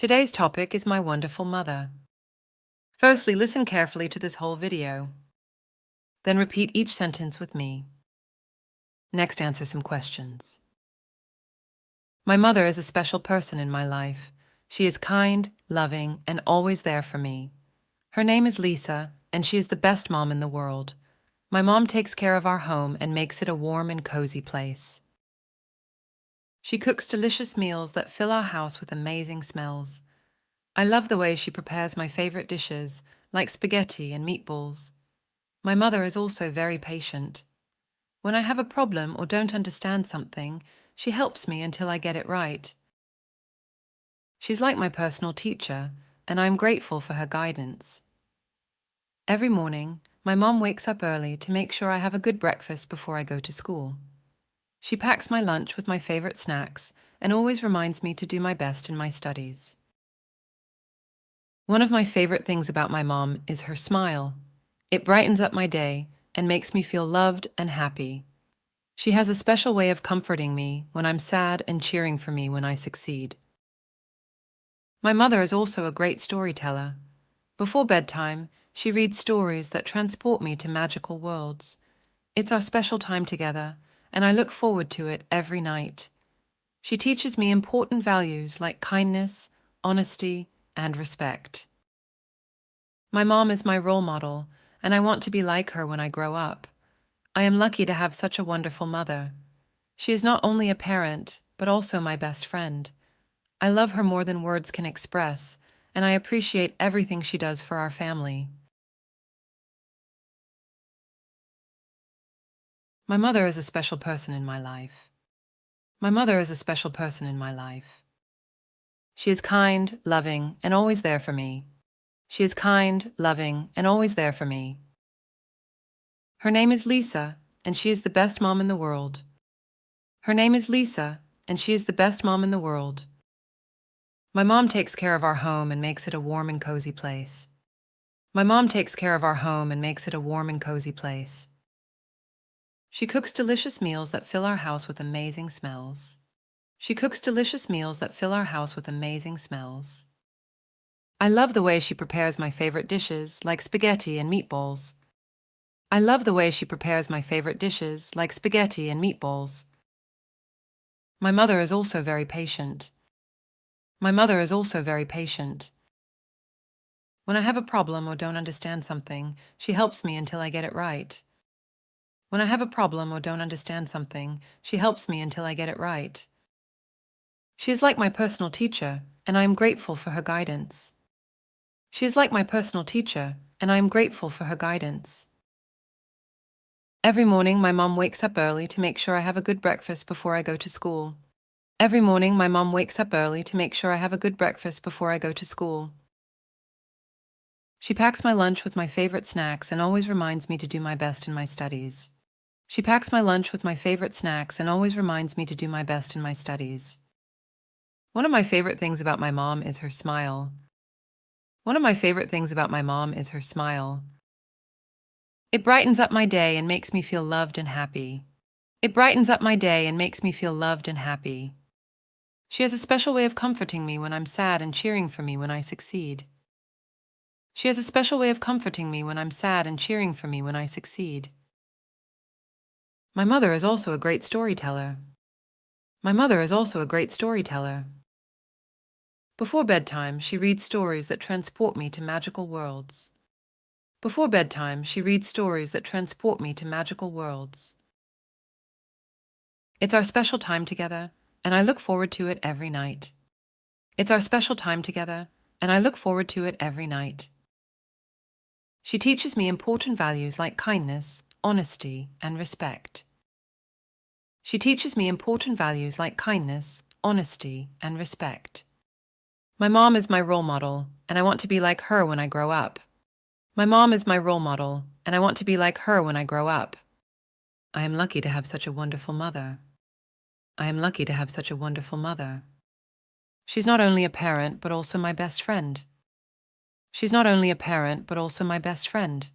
Today's topic is my wonderful mother. Firstly, listen carefully to this whole video. Then repeat each sentence with me. Next, answer some questions. My mother is a special person in my life. She is kind, loving, and always there for me. Her name is Lisa, and she is the best mom in the world. My mom takes care of our home and makes it a warm and cozy place. She cooks delicious meals that fill our house with amazing smells. I love the way she prepares my favorite dishes, like spaghetti and meatballs. My mother is also very patient. When I have a problem or don't understand something, she helps me until I get it right. She's like my personal teacher, and I am grateful for her guidance. Every morning, my mom wakes up early to make sure I have a good breakfast before I go to school. She packs my lunch with my favorite snacks and always reminds me to do my best in my studies. One of my favorite things about my mom is her smile. It brightens up my day and makes me feel loved and happy. She has a special way of comforting me when I'm sad and cheering for me when I succeed. My mother is also a great storyteller. Before bedtime, she reads stories that transport me to magical worlds. It's our special time together, and I look forward to it every night. She teaches me important values like kindness, honesty, and respect. My mom is my role model, and I want to be like her when I grow up. I am lucky to have such a wonderful mother. She is not only a parent, but also my best friend. I love her more than words can express, and I appreciate everything she does for our family. My mother is a special person in my life. My mother is a special person in my life. She is kind, loving, and always there for me. She is kind, loving, and always there for me. Her name is Lisa, and she is the best mom in the world. Her name is Lisa, and she is the best mom in the world. My mom takes care of our home and makes it a warm and cozy place. My mom takes care of our home and makes it a warm and cozy place. She cooks delicious meals that fill our house with amazing smells. She cooks delicious meals that fill our house with amazing smells. I love the way she prepares my favorite dishes, like spaghetti and meatballs. I love the way she prepares my favorite dishes, like spaghetti and meatballs. My mother is also very patient. My mother is also very patient. When I have a problem or don't understand something, she helps me until I get it right. When I have a problem or don't understand something, she helps me until I get it right. She is like my personal teacher, and I am grateful for her guidance. She is like my personal teacher, and I am grateful for her guidance. Every morning, my mom wakes up early to make sure I have a good breakfast before I go to school. Every morning, my mom wakes up early to make sure I have a good breakfast before I go to school. She packs my lunch with my favorite snacks and always reminds me to do my best in my studies. She packs my lunch with my favorite snacks and always reminds me to do my best in my studies. One of my favorite things about my mom is her smile. One of my favorite things about my mom is her smile. It brightens up my day and makes me feel loved and happy. It brightens up my day and makes me feel loved and happy. She has a special way of comforting me when I'm sad and cheering for me when I succeed. She has a special way of comforting me when I'm sad and cheering for me when I succeed. My mother is also a great storyteller. My mother is also a great storyteller. Before bedtime, she reads stories that transport me to magical worlds. Before bedtime, she reads stories that transport me to magical worlds. It's our special time together, and I look forward to it every night. It's our special time together, and I look forward to it every night. She teaches me important values like kindness, honesty, and respect. She teaches me important values like kindness, honesty, and respect. My mom is my role model, and I want to be like her when I grow up. My mom is my role model, and I want to be like her when I grow up. I am lucky to have such a wonderful mother. I am lucky to have such a wonderful mother. She's not only a parent, but also my best friend. She's not only a parent, but also my best friend.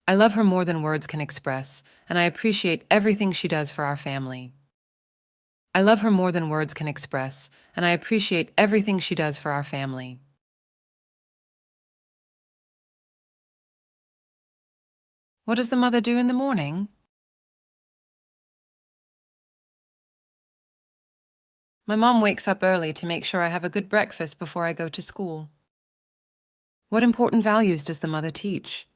I love her more than words can express, and I appreciate everything she does for our family. I love her more than words can express, and I appreciate everything she does for our family. What does the mother do in the morning? My mom wakes up early to make sure I have a good breakfast before I go to school. What important values does the mother teach?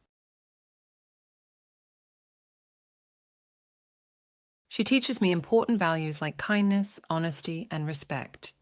She teaches me important values like kindness, honesty, and respect.